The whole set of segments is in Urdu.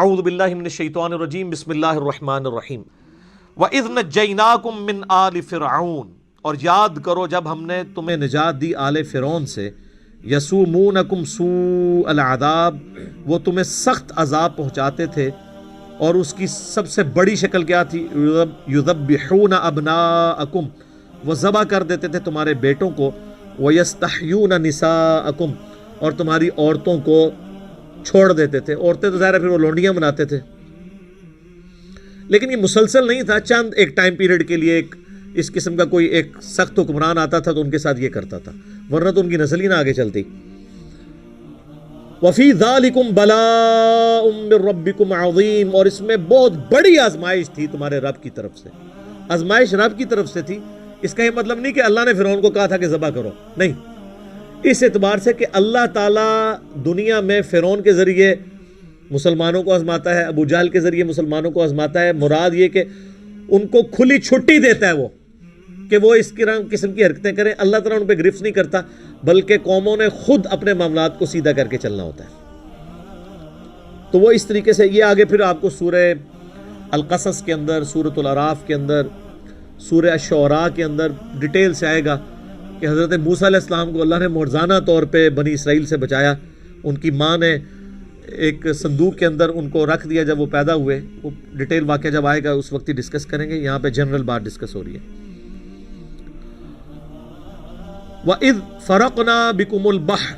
اعوذ باللہ من الشیطان الرجیم بسم اللہ الرحمن الرحیم وَإِذْ نَجَّيْنَاكُمْ مِنْ آلِ فِرْعَوْنَ، اور یاد کرو جب ہم نے تمہیں نجات دی آل فرعون سے، یسومونکم سوء العذاب، وہ تمہیں سخت عذاب پہنچاتے تھے، اور اس کی سب سے بڑی شکل کیا تھی؟ یذبحون ابناءکم، وہ ذبح کر دیتے تھے تمہارے بیٹوں کو، ویستحیون نساءکم، اور تمہاری عورتوں کو چھوڑ دیتے تھے۔ عورتیں تو ظاہر ہے پھر وہ لونڈیاں بناتے تھے، لیکن یہ مسلسل نہیں تھا، چند ایک ٹائم پیریڈ کے لیے ایک اس قسم کا کوئی ایک سخت حکمران آتا تھا تو ان کے ساتھ یہ کرتا تھا، ورنہ تو ان کی نسل ہی نہ آگے چلتی۔ وَفِي ذَلِكُمْ بَلَاءٌ مِّن رَبِّكُمْ عَظِيمٌ، اور اس میں بہت بڑی آزمائش تھی تمہارے رب کی طرف سے۔ آزمائش رب کی طرف سے تھی، اس کا یہ مطلب نہیں کہ اللہ نے فرعون کو کہا تھا کہ ذبح کرو، نہیں، اس اعتبار سے کہ اللہ تعالیٰ دنیا میں فرعون کے ذریعے مسلمانوں کو آزماتا ہے، ابو جہل کے ذریعے مسلمانوں کو آزماتا ہے۔ مراد یہ کہ ان کو کھلی چھٹی دیتا ہے وہ کہ وہ اس قسم کی حرکتیں کریں، اللہ تعالیٰ ان پہ گرفت نہیں کرتا، بلکہ قوموں نے خود اپنے معاملات کو سیدھا کر کے چلنا ہوتا ہے۔ تو وہ اس طریقے سے یہ آگے پھر آپ کو سورہ القصص کے اندر، سورۃ الاعراف کے اندر، سورہ الشعراء کے اندر ڈیٹیل سے آئے گا کہ حضرت موسیٰ علیہ السلام کو اللہ نے معجزانہ طور پہ بنی اسرائیل سے بچایا۔ ان کی ماں نے ایک صندوق کے اندر ان کو رکھ دیا جب وہ پیدا ہوئے، وہ ڈیٹیل واقعہ جب آئے گا اس وقت ہی ڈسکس کریں گے، یہاں پہ جنرل بات ڈسکس ہو رہی ہے۔ وَإِذْ فَرَقْنَا بِكُمُ الْبَحْرَ،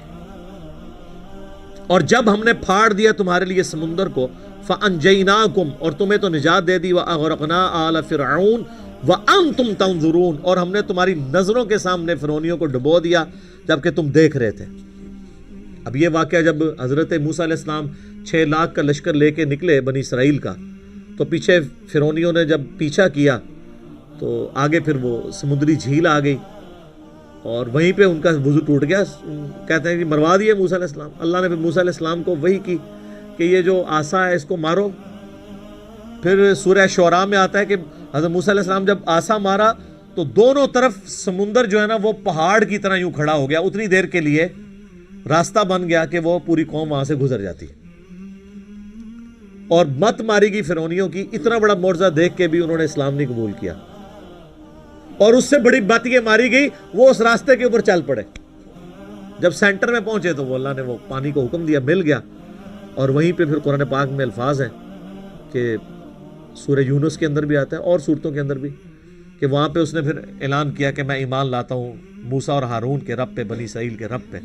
اور جب ہم نے پھاڑ دیا تمہارے لیے سمندر کو، فَأَنْجَيْنَاكُمْ، اور تمہیں تو نجات دے دی، وَأَغْرَقْنَا آلَ فِرْعَوْنَ وَأَنْتُمْ تَنْظُرُونَ، اور ہم نے تمہاری نظروں کے سامنے فرعونیوں کو ڈبو دیا جبکہ تم دیکھ رہے تھے۔ اب یہ واقعہ جب حضرت موسیٰ علیہ السلام 6 لاکھ کا لشکر لے کے نکلے بنی اسرائیل کا، تو پیچھے فرعونیوں نے جب پیچھا کیا تو آگے پھر وہ سمندری جھیل آ گئی، اور وہیں پہ ان کا وضو ٹوٹ گیا۔ کہتے ہیں کہ مروا دیے موسیٰ علیہ السلام۔ اللہ نے پھر موسیٰ علیہ السلام کو وحی کی کہ یہ جو عصا ہے اس کو مارو۔ پھر سورہ شعراء میں آتا ہے کہ حضرت موسیٰ علیہ السلام جب عصا مارا تو دونوں طرف سمندر جو ہے نا وہ پہاڑ کی طرح یوں کھڑا ہو گیا، اتنی دیر کے لیے راستہ بن گیا کہ وہ پوری قوم وہاں سے گزر جاتی، اور مت ماری گئی فرعونیوں کی۔ اتنا بڑا معجزہ دیکھ کے بھی انہوں نے اسلام نہیں قبول کیا، اور اس سے بڑی بات یہ ماری گئی وہ اس راستے کے اوپر چل پڑے۔ جب سینٹر میں پہنچے تو وہ اللہ نے وہ پانی کو حکم دیا، مل گیا، اور وہیں پہ پھر قرآن پاک میں الفاظ ہیں کہ سورہ یونس کے اندر بھی آتا ہے اور سورتوں کے اندر بھی، کہ وہاں پہ اس نے پھر اعلان کیا کہ میں ایمان لاتا ہوں موسیٰ اور ہارون کے رب پہ، بنی اسرائیل کے رب پہ،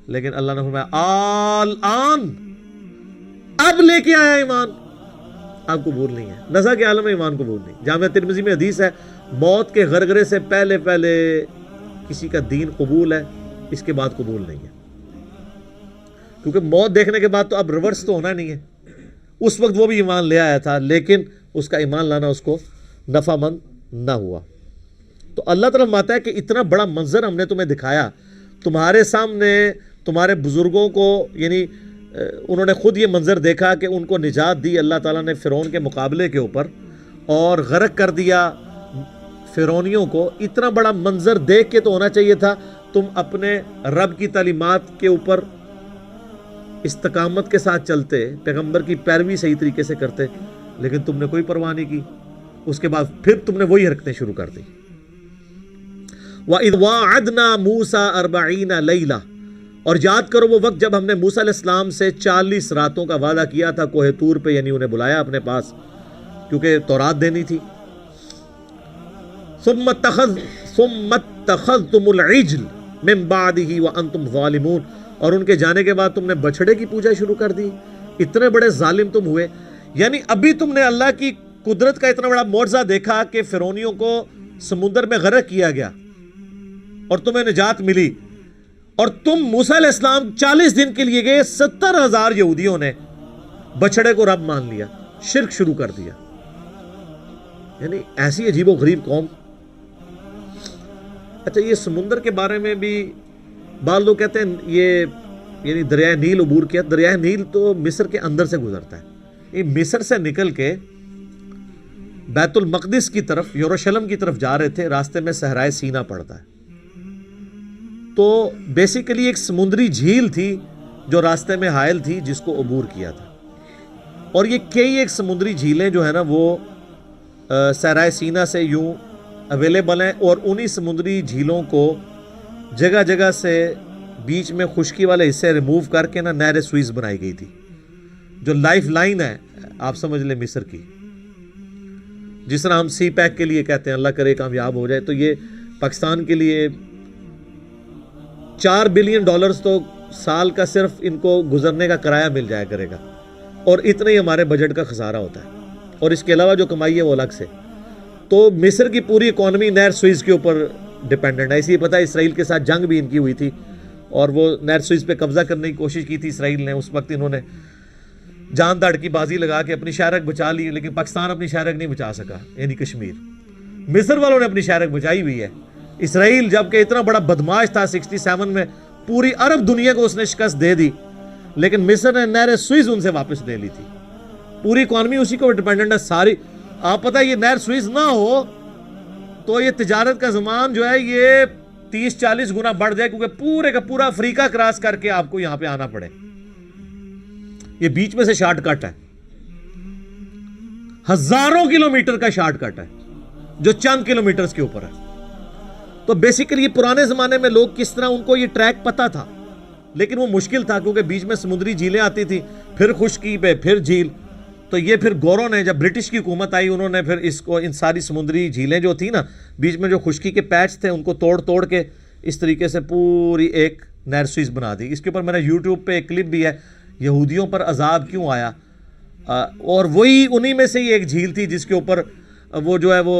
لیکن اللہ نے فرمایا آن، اب لے کے آیا ایمان، اب قبول نہیں ہے۔ نزا کے عالم میں ایمان قبول نہیں۔ جامعہ ترمذی میں حدیث ہے، موت کے غرغرے سے پہلے پہلے کسی کا دین قبول ہے، اس کے بعد قبول نہیں ہے، کیونکہ موت دیکھنے کے بعد تو اب ریورس تو ہونا نہیں ہے۔ اس وقت وہ بھی ایمان لے آیا تھا، لیکن اس کا ایمان لانا اس کو نفع مند نہ ہوا۔ تو اللہ تعالیٰ فرماتا ہے کہ اتنا بڑا منظر ہم نے تمہیں دکھایا، تمہارے سامنے تمہارے بزرگوں کو، یعنی انہوں نے خود یہ منظر دیکھا کہ ان کو نجات دی اللہ تعالیٰ نے فرعون کے مقابلے کے اوپر، اور غرق کر دیا فرعونیوں کو۔ اتنا بڑا منظر دیکھ کے تو ہونا چاہیے تھا تم اپنے رب کی تعلیمات کے اوپر استقامت کے ساتھ چلتے، پیغمبر کی پیروی صحیح طریقے سے کرتے، لیکن تم نے کوئی پرواہ نہیں کی۔ اس کے بعد پھر تم نے وہی حرکتیں شروع کر دی۔ وَإِذْ وَاعَدْنَا مُوسَىٰ 40 لَيْلَةً، اور یاد کرو وہ وقت جب ہم نے موسیٰ علیہ السلام سے 40 راتوں کا وعدہ کیا تھا کوہ طور پہ، یعنی انہیں بلایا اپنے پاس کیونکہ تورات دینی تھی۔ ثُمَّ اتَّخَذْتُمُ الْعِجْلَ مِن بَعْدِهِ وَأَنْتُمْ ظَالِمُونَ، اور ان کے جانے کے بعد تم نے بچھڑے کی پوجا شروع کر دی۔ اتنے بڑے ظالم تم ہوئے، یعنی ابھی تم نے اللہ کی قدرت کا اتنا بڑا معجزہ دیکھا کہ فرعونیوں کو سمندر میں غرق کیا گیا اور تمہیں نجات ملی، اور تم موسیٰ علیہ السلام 40 دن کے لیے گئے، 70,000 یہودیوں نے بچڑے کو رب مان لیا، شرک شروع کر دیا۔ یعنی ایسی عجیب و غریب قوم۔ اچھا، یہ سمندر کے بارے میں بھی بعض لوگ کہتے ہیں یہ یعنی دریائے نیل عبور کیا۔ دریائے نیل تو مصر کے اندر سے گزرتا ہے، یہ مصر سے نکل کے بیت المقدس کی طرف، یروشلم کی طرف جا رہے تھے، راستے میں صحرائے سینا پڑتا ہے، تو بیسیکلی ایک سمندری جھیل تھی جو راستے میں حائل تھی، جس کو عبور کیا تھا۔ اور یہ کئی ایک سمندری جھیلیں جو ہیں نا وہ صحرائے سینا سے یوں اویلیبل ہیں، اور انہی سمندری جھیلوں کو جگہ جگہ سے بیچ میں خشکی والے حصے ریموو کر کے نا نہر سوئز بنائی گئی تھی، جو لائف لائن ہے آپ سمجھ لیں مصر کی، جس طرح ہم سی پیک کے لیے کہتے ہیں اللہ کرے کامیاب ہو جائے، تو یہ پاکستان کے لیے $4 بلین تو سال کا صرف ان کو گزرنے کا کرایہ مل جایا کرے گا، اور اتنا ہی ہمارے بجٹ کا خسارہ ہوتا ہے، اور اس کے علاوہ جو کمائی ہے وہ الگ سے۔ تو مصر کی پوری اکانومی نہر سوئز کے اوپر ڈیپینڈنٹ ہے، اسی لیے پتہ ہے اسرائیل کے ساتھ جنگ بھی ان کی ہوئی تھی، اور وہ نہر سوئز پہ قبضہ کرنے کی کوشش کی تھی اسرائیل نے، اس وقت انہوں نے جان داڑ کی بازی لگا کے اپنی شہرک بچا لی، لیکن پاکستان اپنی شہرک نہیں بچا سکا، یعنی کشمیر۔ مصر والوں نے اپنی شہرک بچائی ہوئی ہے، اسرائیل جبکہ اتنا بڑا بدماش تھا 67 میں پوری عرب دنیا کو اس نے شکست دے دی، لیکن مصر نے نہر سوئز ان سے واپس لے لی تھی، پوری اکانومی اسی کو ڈیپینڈنٹ ہے ساری۔ آپ پتہ ہے یہ نہر سوئز نہ ہو تو یہ تجارت کا زمان جو ہے یہ 30-40 گنا بڑھ جائے، کیونکہ پورے کا پورا افریقہ کراس کر کے آپ کو یہاں پہ آنا پڑے، یہ بیچ میں سے شارٹ کٹ ہے، ہزاروں کلومیٹر کا شارٹ کٹ ہے جو چند کلومیٹرز کے اوپر ہے۔ تو بیسیکلی پرانے زمانے میں لوگ کس طرح ان کو یہ ٹریک پتا تھا، لیکن وہ مشکل تھا کیونکہ بیچ میں سمندری جھیلیں آتی تھی، پھر خشکی پہ پھر جھیل۔ تو یہ پھر گوروں نے، جب برٹش کی حکومت آئی، انہوں نے پھر اس کو ان ساری سمندری جھیلیں جو تھی نا بیچ میں جو خشکی کے پیچ تھے ان کو توڑ توڑ کے اس طریقے سے پوری ایک نہر سوئز بنا دی۔ اس کے اوپر میرا یوٹیوب پہ ایک کلپ بھی ہے، یہودیوں پر عذاب کیوں آیا، اور وہی انہی میں سے ہی ایک جھیل تھی جس کے اوپر وہ جو ہے وہ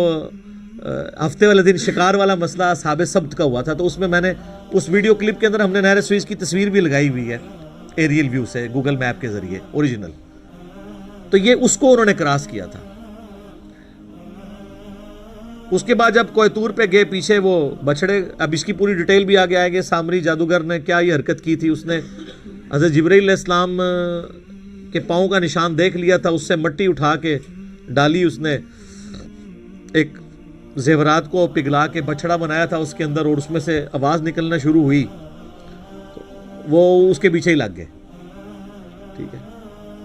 ہفتے والے دن شکار والا مسئلہ اصحاب سبت کا ہوا تھا۔ تو اس میں نے اس ویڈیو کلپ کے اندر ہم نے نہر سوئز کی تصویر بھی لگائی ہوئی ہے ایریل ویو سے، گوگل میپ کے ذریعے اوریجنل۔ تو یہ اس کو انہوں نے کراس کیا تھا۔ اس کے بعد جب کوہ طور پہ گئے پیچھے وہ بچڑے، اب اس کی پوری ڈیٹیل بھی آگے آئے گی، سامری جادوگر نے کیا یہ حرکت کی تھی، اس نے حضرت جبرائیل علیہ السلام کے پاؤں کا نشان دیکھ لیا تھا، اس سے مٹی اٹھا کے ڈالی، اس نے ایک زیورات کو پگھلا کے بچڑا بنایا تھا اس کے اندر، اور اس میں سے آواز نکلنا شروع ہوئی، وہ اس کے پیچھے ہی لگ گئے، ٹھیک ہے،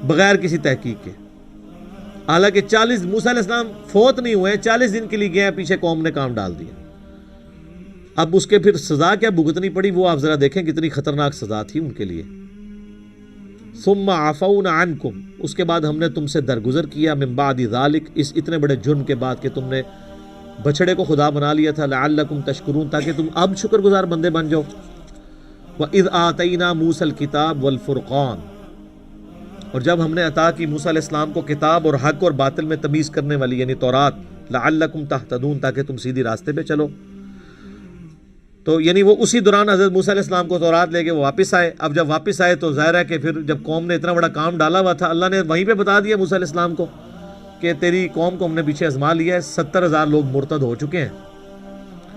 بغیر کسی تحقیق کے۔ حالانکہ 40 موسیٰ علیہ السلام فوت نہیں ہوئے، 40 دن کے لیے گئے، پیچھے قوم نے کام ڈال دیا۔ اب اس کے پھر سزا کیا بھگتنی پڑی وہ آپ ذرا دیکھیں کتنی خطرناک سزا تھی ان کے لیے۔ ثم عفونا عنکم، اس کے بعد ہم نے تم سے درگزر کیا، من بعد ذالک، اس اتنے بڑے جرم کے بعد کہ تم نے بچڑے کو خدا بنا لیا تھا، لعلکم تشکرون، تاکہ تم اب شکر گزار بندے بن جاؤ۔ وَإِذْ آتَيْنَا مُوسَى الْكِتَابَ وَالْفُرْقَانَ، اور جب ہم نے عطا کی موسیٰ علیہ السلام کو کتاب اور حق اور باطل میں تمیز کرنے والی یعنی تورات، لعلکم تہتدون، تاکہ تم سیدھی راستے پہ چلو۔ تو یعنی وہ اسی دوران حضرت موسیٰ علیہ السلام کو تورات لے کے وہ واپس آئے۔ اب جب واپس آئے تو ظاہر ہے کہ پھر جب قوم نے اتنا بڑا کام ڈالا ہوا تھا، اللہ نے وہیں پہ بتا دیا موسیٰ علیہ السلام کو کہ تیری قوم کو ہم نے پیچھے آزما لیا ہے، 70,000 لوگ مرتد ہو چکے ہیں۔